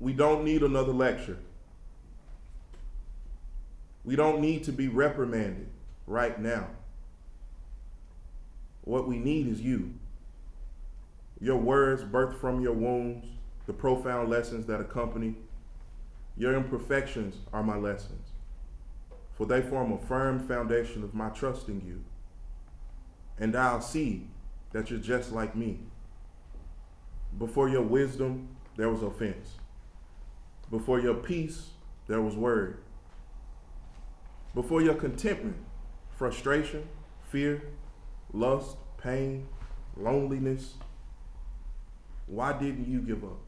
We don't need another lecture. We don't need to be reprimanded right now. What we need is you. Your words birthed from your wounds, the profound lessons that accompany. Your imperfections are my lessons, for they form a firm foundation of my trust in you. And I'll see that you're just like me. Before your wisdom, there was offense. Before your peace, there was word. Before your contentment, frustration, fear, lust, pain, loneliness. Why didn't you give up?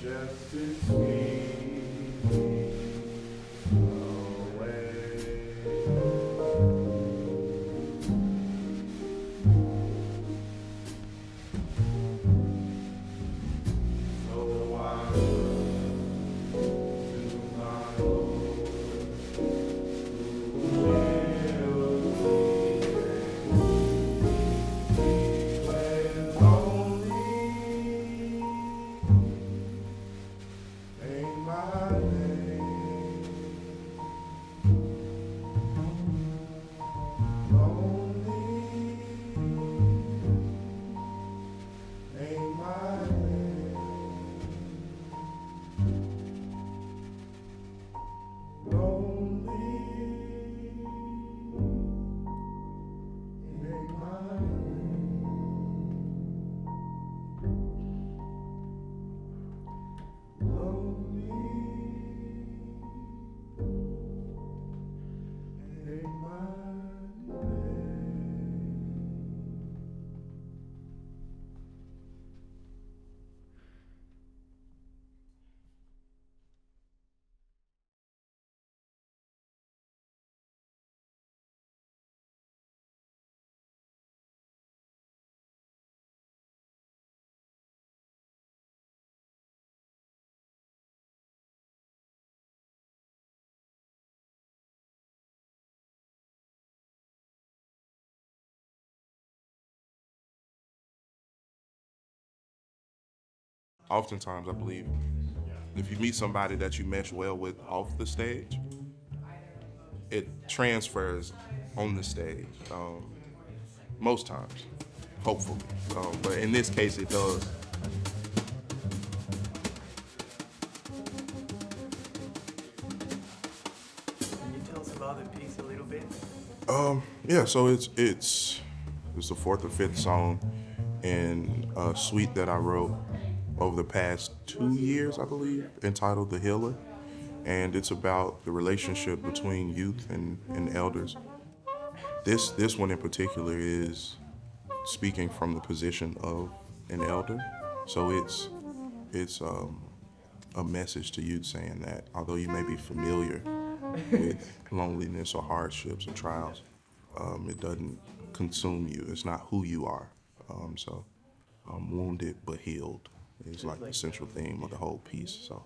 just to sweep me away. So I run to my Lord, who will be when lonely ain't my name. Lonely ain't my name. Lonely ain't my name. Lonely ain't my name. Oftentimes, I believe if you meet somebody that you mesh well with off the stage, it transfers on the stage. Most times, hopefully. But in this case, it does. Can you tell us about the piece a little bit? Yeah, so it's the fourth or fifth song in a suite that I wrote over the past 2 years, I believe, entitled The Healer. And it's about the relationship between youth and elders. This one in particular is speaking from the position of an elder. So it's a message to youth saying that although you may be familiar with loneliness or hardships or trials, it doesn't consume you. It's not who you are. So wounded but healed is like the central theme of the whole piece. So.